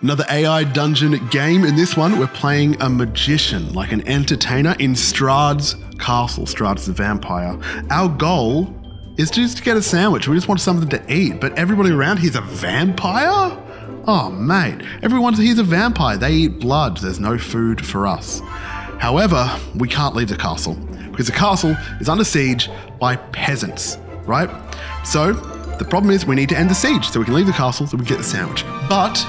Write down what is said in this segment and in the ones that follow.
Another AI dungeon game. In this one, we're playing a magician, like an entertainer in Strahd's castle. Strahd's the vampire. Our goal is just to get a sandwich. We just want something to eat, but everybody around here's a vampire? Oh, mate. Everyone here's a vampire. They eat blood. There's no food for us. However, we can't leave the castle because the castle is under siege by peasants, right? So the problem is we need to end the siege so we can leave the castle so we can get the sandwich. But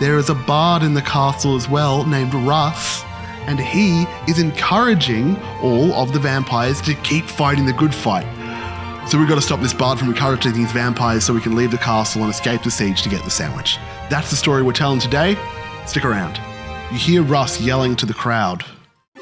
there is a bard in the castle as well named Russ, and he is encouraging all of the vampires to keep fighting the good fight. So we've got to stop this bard from encouraging these vampires so we can leave the castle and escape the siege to get the sandwich. That's the story we're telling today. Stick around. You hear Russ yelling to the crowd.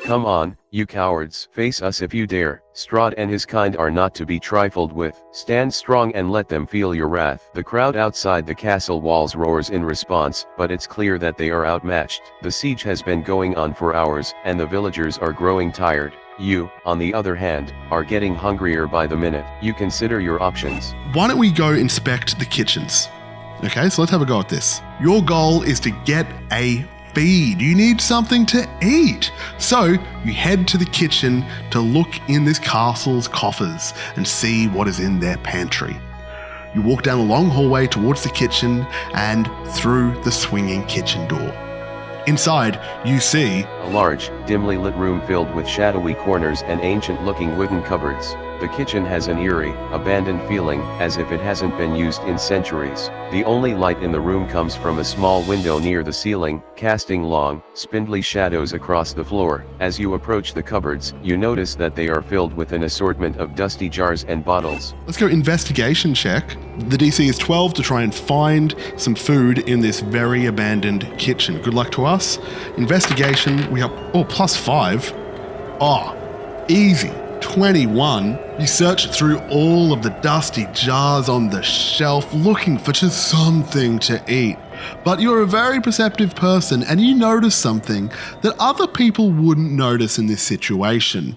Come on, you cowards, face us if you dare. Strahd and his kind are not to be trifled with. Stand strong and let them feel your wrath. The crowd outside the castle walls roars in response, but it's clear that they are outmatched. The siege has been going on for hours, and the villagers are growing tired. You, on the other hand, are getting hungrier by the minute. You consider your options. Why don't we go inspect the kitchens? Okay, so let's have a go at this. Your goal is to get a feed. You need something to eat. So you head to the kitchen to look in this castle's coffers and see what is in their pantry. You walk down a long hallway towards the kitchen and through the swinging kitchen door. Inside, you see a large, dimly lit room filled with shadowy corners and ancient-looking wooden cupboards. The kitchen has an eerie, abandoned feeling, as if it hasn't been used in centuries. The only light in the room comes from a small window near the ceiling, casting long, spindly shadows across the floor. As you approach the cupboards, you notice that they are filled with an assortment of dusty jars and bottles. Let's go investigation check. The DC is 12 to try and find some food in this very abandoned kitchen. Good luck to us. Investigation, we have, +5. Easy. 21. You search through all of the dusty jars on the shelf looking for just something to eat. But you're a very perceptive person and you notice something that other people wouldn't notice in this situation.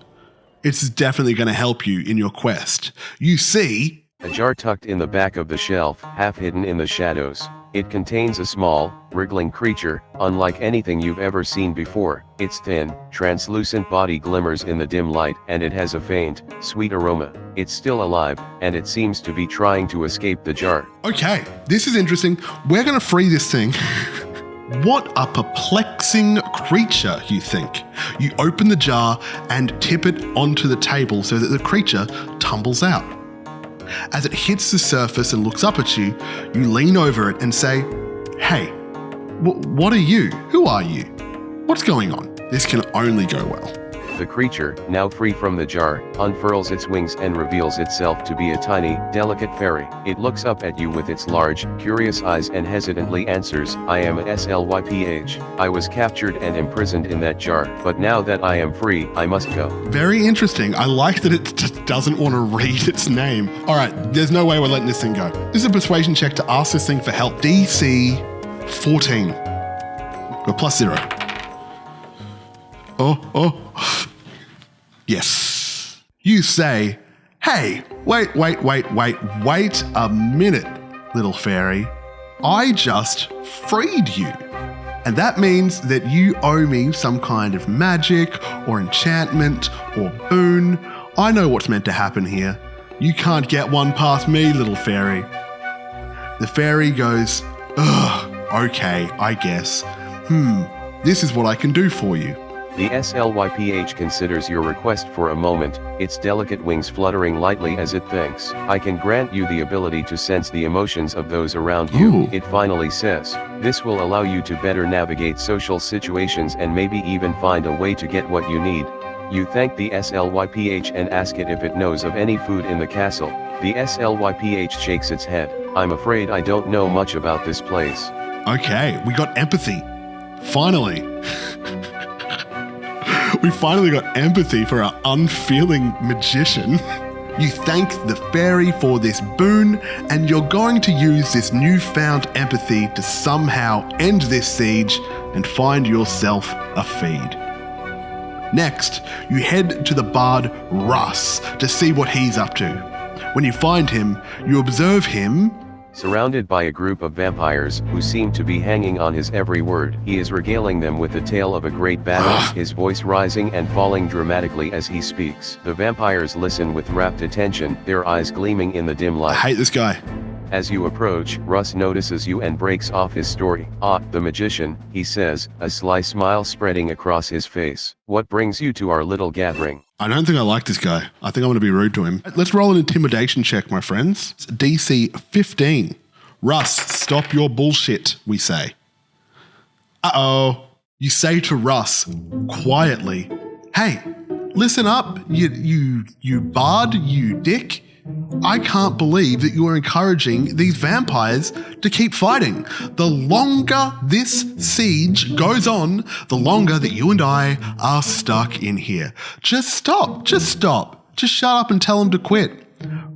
It's definitely going to help you in your quest. You see a jar tucked in the back of the shelf, half hidden in the shadows. It contains a small, wriggling creature, unlike anything you've ever seen before. Its thin, translucent body glimmers in the dim light, and it has a faint, sweet aroma. It's still alive, and it seems to be trying to escape the jar. Okay, this is interesting. We're going to free this thing. What a perplexing creature, you think. You open the jar and tip it onto the table so that the creature tumbles out. As it hits the surface and looks up at you, you lean over it and say, "Hey, what are you? Who are you? What's going on?" This can only go well. The creature, now free from the jar, unfurls its wings and reveals itself to be a tiny, delicate fairy. It looks up at you with its large, curious eyes and hesitantly answers, "I am a SLYPH. I was captured and imprisoned in that jar, but now that I am free, I must go." Very interesting. I like that it just doesn't want to read its name. All right, there's no way we're letting this thing go. This is a persuasion check to ask this thing for help. DC 14. We're +0. Yes. You say, "Hey, wait a minute, little fairy. I just freed you. And that means that you owe me some kind of magic or enchantment or boon. I know what's meant to happen here. You can't get one past me, little fairy." The fairy goes, "Okay, I guess. This is what I can do for you." The SLYPH considers your request for a moment, its delicate wings fluttering lightly as it thinks. "I can grant you the ability to sense the emotions of those around you," Ooh. It finally says. "This will allow you to better navigate social situations and maybe even find a way to get what you need." You thank the SLYPH and ask it if it knows of any food in the castle. The SLYPH shakes its head. "I'm afraid I don't know much about this place." Okay, we got empathy. Finally. We finally got empathy for our unfeeling magician. You thank the fairy for this boon, and you're going to use this newfound empathy to somehow end this siege and find yourself a feed. Next, you head to the bard Russ to see what he's up to. When you find him, you observe him Surrounded by a group of vampires who seem to be hanging on his every word, he is regaling them with the tale of a great battle, his voice rising and falling dramatically as he speaks. The vampires listen with rapt attention, their eyes gleaming in the dim light. I hate this guy. As you approach, Russ notices you and breaks off his story. "Ah, the magician," he says, a sly smile spreading across his face. "What brings you to our little gathering?" I don't think I like this guy. I think I'm going to be rude to him. Let's roll an intimidation check, my friends. It's DC 15. Russ, stop your bullshit, we say. Uh-oh. You say to Russ, quietly, "Hey, listen up, you bard, you dick. I can't believe that you are encouraging these vampires to keep fighting. The longer this siege goes on, the longer that you and I are stuck in here. Just stop. Just shut up and tell them to quit."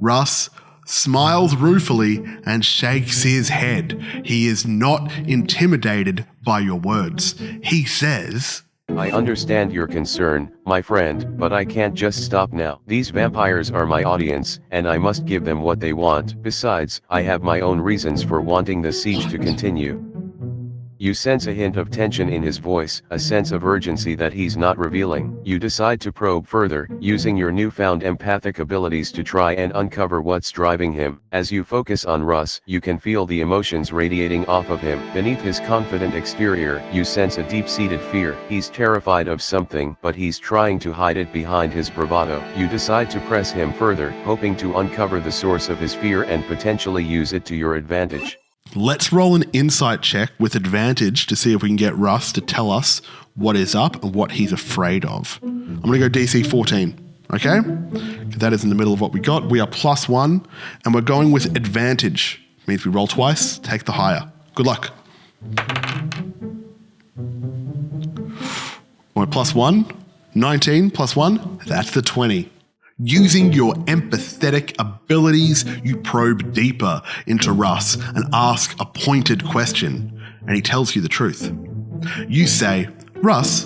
Russ smiles ruefully and shakes his head. He is not intimidated by your words. He says, "I understand your concern, my friend, but I can't just stop now. These vampires are my audience, and I must give them what they want. Besides, I have my own reasons for wanting the siege to continue." You sense a hint of tension in his voice, a sense of urgency that he's not revealing. You decide to probe further, using your newfound empathic abilities to try and uncover what's driving him. As you focus on Russ, you can feel the emotions radiating off of him. Beneath his confident exterior, you sense a deep-seated fear. He's terrified of something, but he's trying to hide it behind his bravado. You decide to press him further, hoping to uncover the source of his fear and potentially use it to your advantage. let's roll an insight check with advantage to see if we can get Russ to tell us what is up and what he's afraid of. I'm going to go DC 14, okay? That is in the middle of what we got. We are +1, and we're going with advantage. Means we roll twice, take the higher. Good luck. We're +1, 19 +1, that's the 20. Using your empathetic abilities, you probe deeper into Russ and ask a pointed question, and he tells you the truth. You say, "Russ,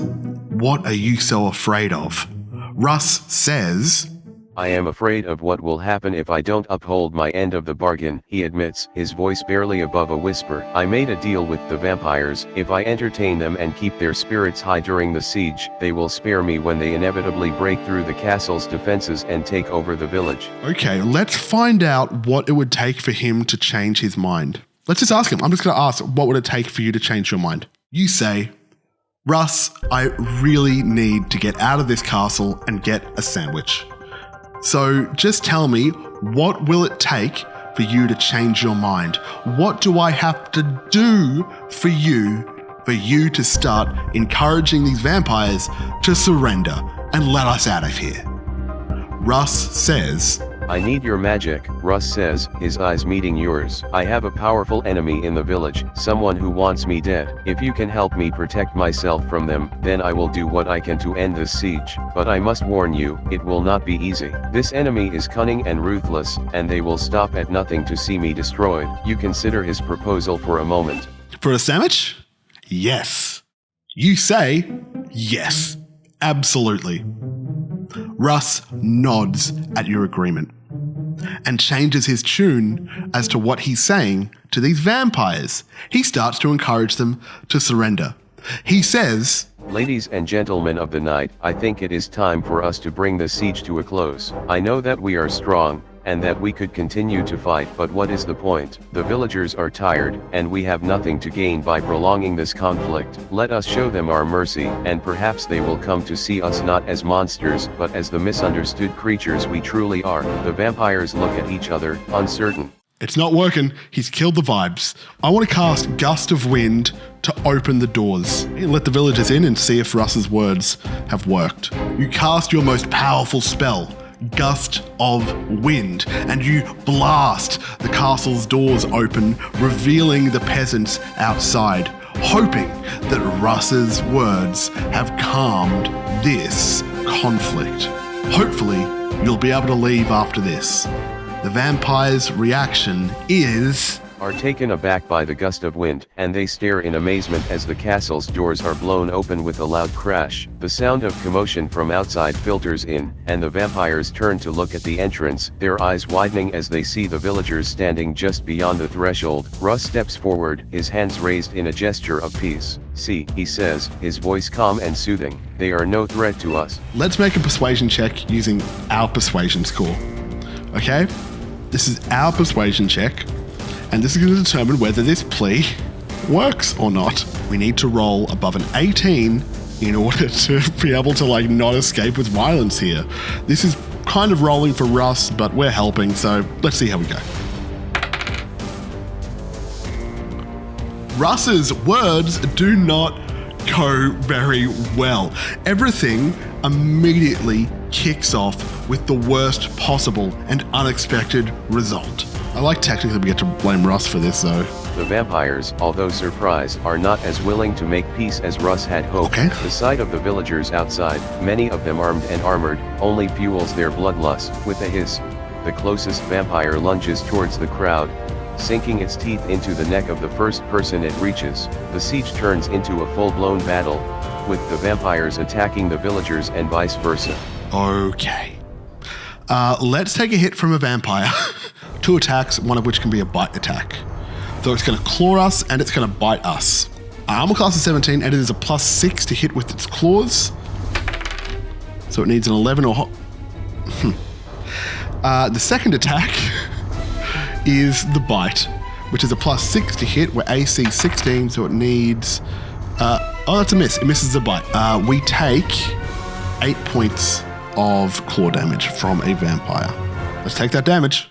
what are you so afraid of?" Russ says, "I am afraid of what will happen if I don't uphold my end of the bargain," he admits, his voice barely above a whisper. "I made a deal with the vampires. If I entertain them and keep their spirits high during the siege, they will spare me when they inevitably break through the castle's defenses and take over the village." Okay, let's find out what it would take for him to change his mind. Let's just ask him. I'm just going to ask, what would it take for you to change your mind? You say, "Russ, I really need to get out of this castle and get a sandwich. So just tell me, what will it take for you to change your mind? What do I have to do for you to start encouraging these vampires to surrender and let us out of here?" Russ says, "I need your magic," Russ says, his eyes meeting yours. "I have a powerful enemy in the village, someone who wants me dead. If you can help me protect myself from them, then I will do what I can to end this siege. But I must warn you, it will not be easy. This enemy is cunning and ruthless, and they will stop at nothing to see me destroyed." You consider his proposal for a moment. "For a sandwich?" "Yes." You say, "Yes, absolutely." Russ nods at your agreement and changes his tune as to what he's saying to these vampires. He starts to encourage them to surrender. He says, "Ladies and gentlemen of the night, I think it is time for us to bring the siege to a close. I know that we are strong, and that we could continue to fight, but what is the point? The villagers are tired, and we have nothing to gain by prolonging this conflict. Let us show them our mercy, and perhaps they will come to see us not as monsters, but as the misunderstood creatures we truly are." The vampires look at each other, uncertain. "It's not working. He's killed the vibes. I want to cast Gust of Wind to open the doors. Let the villagers in and see if Russ's words have worked." You cast your most powerful spell, Gust of Wind, and you blast the castle's doors open, revealing the peasants outside, hoping that Russ's words have calmed this conflict. Hopefully, you'll be able to leave after this. The vampire's reaction is... are taken aback by the gust of wind, and they stare in amazement as the castle's doors are blown open with a loud crash. The sound of commotion from outside filters in, and the vampires turn to look at the entrance, their eyes widening as they see the villagers standing just beyond the threshold. Russ steps forward, his hands raised in a gesture of peace. "See," he says, his voice calm and soothing, "they are no threat to us." Let's make a persuasion check using our persuasion score. Okay? This is our persuasion check, and this is going to determine whether this plea works or not. We need to roll above an 18 in order to be able to not escape with violence here. This is kind of rolling for Russ, but we're helping, so let's see how we go. Russ's words do not go very well. Everything immediately kicks off with the worst possible and unexpected result. I like technically we get to blame Russ for this though. The vampires, although surprised, are not as willing to make peace as Russ had hoped. Okay. The sight of the villagers outside, many of them armed and armored, only fuels their bloodlust. With a hiss, the closest vampire lunges towards the crowd, sinking its teeth into the neck of the first person it reaches. The siege turns into a full-blown battle, with the vampires attacking the villagers and vice versa. Okay. Let's take a hit from a vampire. 2 attacks, one of which can be a bite attack. So it's going to claw us and it's going to bite us. Armor class is 17 and it is a +6 to hit with its claws. So it needs an 11 or... the second attack is the bite, which is a +6 to hit. We're AC 16, so it needs... oh, that's a miss. It misses the bite. We take 8 points of claw damage from a vampire. Let's take that damage.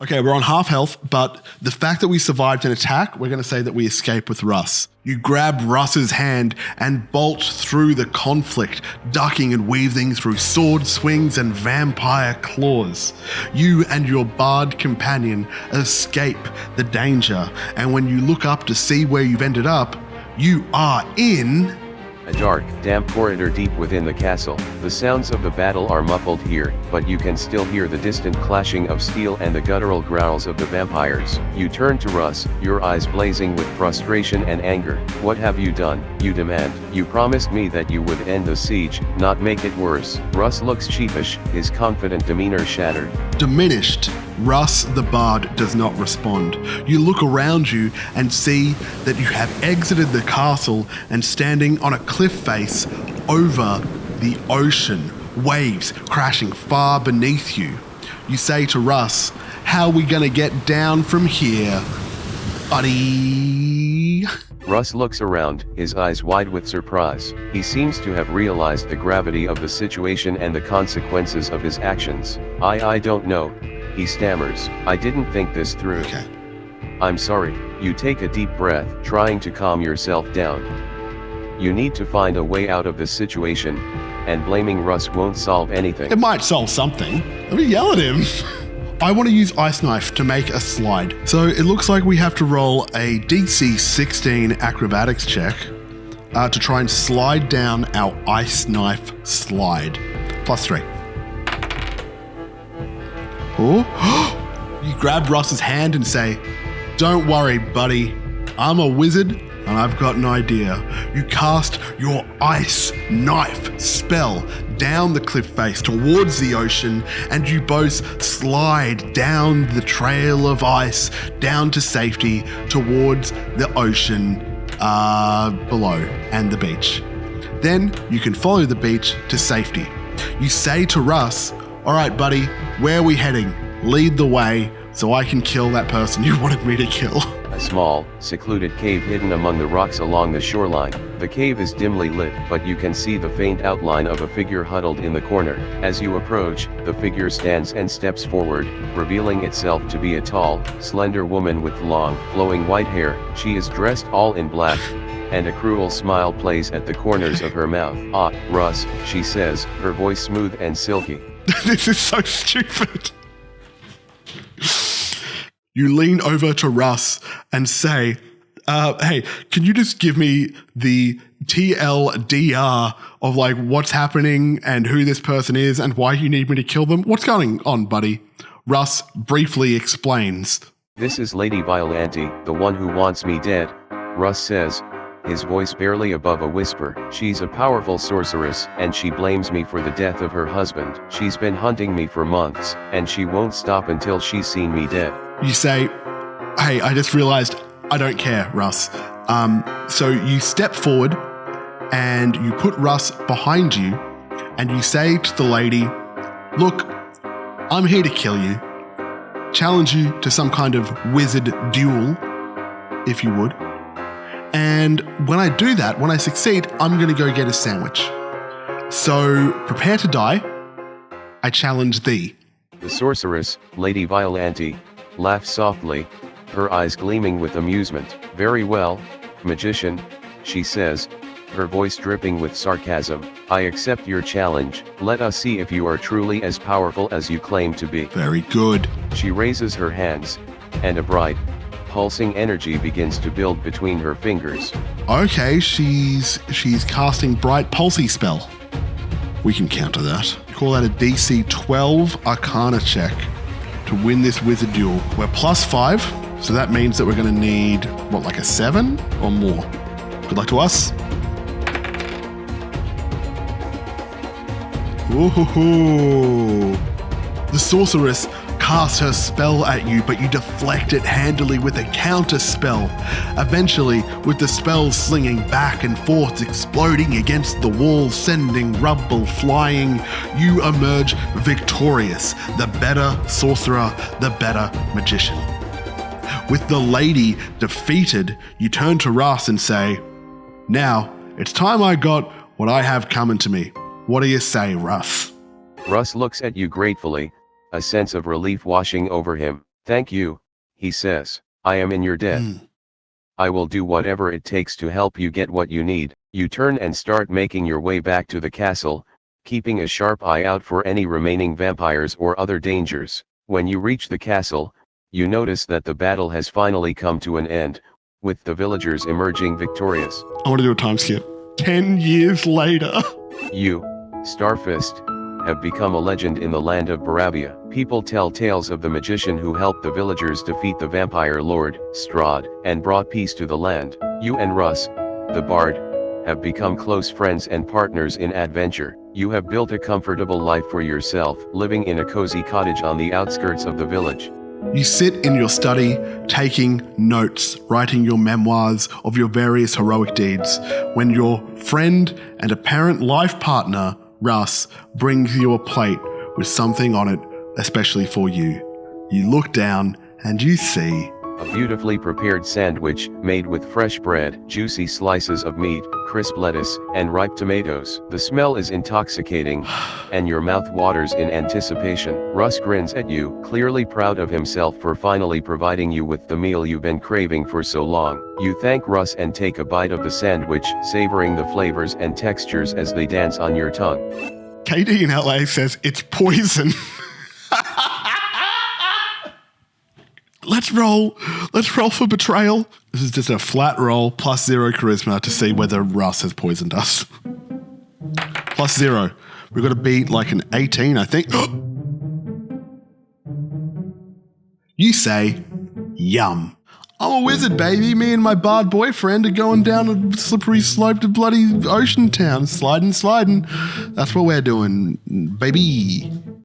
Okay, we're on half health, but the fact that we survived an attack, we're going to say that we escape with Russ. You grab Russ's hand and bolt through the conflict, ducking and weaving through sword swings and vampire claws. You and your bard companion escape the danger, and when you look up to see where you've ended up, you are in... a dark, damp corridor deep within the castle. The sounds of the battle are muffled here, but you can still hear the distant clashing of steel and the guttural growls of the vampires. You turn to Russ, your eyes blazing with frustration and anger. "What have you done?" you demand. "You promised me that you would end the siege, not make it worse." Russ looks sheepish, his confident demeanor shattered. Diminished, Russ the Bard does not respond. You look around you and see that you have exited the castle and standing on a cliff face over the ocean, waves crashing far beneath you. You say to Russ, "How are we gonna get down from here, buddy?" Russ looks around, his eyes wide with surprise. He seems to have realized the gravity of the situation and the consequences of his actions. I don't know," he stammers. "I didn't think this through." Okay. "I'm sorry." You take a deep breath, trying to calm yourself down. You need to find a way out of this situation, and blaming Russ won't solve anything. It might solve something. Let me yell at him. I want to use Ice Knife to make a slide. So it looks like we have to roll a DC 16 acrobatics check to try and slide down our Ice Knife slide. +3. Oh, you grab Russ's hand and say, "Don't worry, buddy. I'm a wizard and I've got an idea." You cast your Ice Knife spell down the cliff face towards the ocean, and you both slide down the trail of ice down to safety towards the ocean below and the beach. Then you can follow the beach to safety. You say to Russ, "All right, buddy, where are we heading? Lead the way so I can kill that person you wanted me to kill." A small, secluded cave hidden among the rocks along the shoreline. The cave is dimly lit, but you can see the faint outline of a figure huddled in the corner. As you approach, the figure stands and steps forward, revealing itself to be a tall, slender woman with long, flowing white hair. She is dressed all in black, and a cruel smile plays at the corners of her mouth. "Ah, Russ," she says, her voice smooth and silky. This is so stupid. You lean over to Russ and say, "Hey, can you just give me the TLDR of what's happening and who this person is and why you need me to kill them? What's going on, buddy?" Russ briefly explains. This is Lady Violante, the one who wants me dead, Russ says, his voice barely above a whisper. She's a powerful sorceress, and she blames me for the death of her husband. She's been hunting me for months, and she won't stop until she's seen me dead. You say, hey, I just realized I don't care, Russ. So you step forward and you put Russ behind you and you say to the lady, look, I'm here to kill you. Challenge you to some kind of wizard duel, if you would. And when I do that, when I succeed, I'm going to go get a sandwich. So prepare to die. I challenge thee. The sorceress, Lady Violante, laughs softly, her eyes gleaming with amusement. Very well, magician, she says, her voice dripping with sarcasm. I accept your challenge. Let us see if you are truly as powerful as you claim to be. Very good. She raises her hands, and a bright, pulsing energy begins to build between her fingers. Okay, she's casting Bright Pulsey spell. We can counter that. Call that a DC 12 Arcana check to win this wizard duel. We're +5, so that means that we're going to need, what, like a 7 or more? Good luck to us. Ooh. The sorceress casts her spell at you, but you deflect it handily with a counter spell. Eventually, with the spell slinging back and forth, exploding against the wall, sending rubble flying, you emerge victorious, the better sorcerer, the better magician. With the lady defeated, you turn to Russ and say, now, it's time I got what I have coming to me. What do you say, Russ? Russ looks at you gratefully, a sense of relief washing over him. Thank you, he says. I am in your debt. I will do whatever it takes to help you get what you need. You turn and start making your way back to the castle, keeping a sharp eye out for any remaining vampires or other dangers. When you reach the castle, you notice that the battle has finally come to an end, with the villagers emerging victorious. I want to do a time skip. 10 years later. You, Starfist, have become a legend in the land of Barovia. People tell tales of the magician who helped the villagers defeat the vampire lord, Strahd, and brought peace to the land. You and Russ, the bard, have become close friends and partners in adventure. You have built a comfortable life for yourself, living in a cozy cottage on the outskirts of the village. You sit in your study, taking notes, writing your memoirs of your various heroic deeds, when your friend and apparent life partner, Russ, brings you a plate with something on it, especially for you. You look down and you see a beautifully prepared sandwich made with fresh bread, juicy slices of meat, crisp lettuce, and ripe tomatoes. The smell is intoxicating, and your mouth waters in anticipation. Russ grins at you, clearly proud of himself for finally providing you with the meal you've been craving for so long. You thank Russ and take a bite of the sandwich, savoring the flavors and textures as they dance on your tongue. KD in LA says it's poison. Let's roll for betrayal. This is just a flat roll, +0 charisma to see whether Russ has poisoned us. +0. We've got to beat like an 18, I think. You say, yum. I'm a wizard, baby. Me and my bard boyfriend are going down a slippery slope to bloody ocean town. Sliding. That's what we're doing, baby.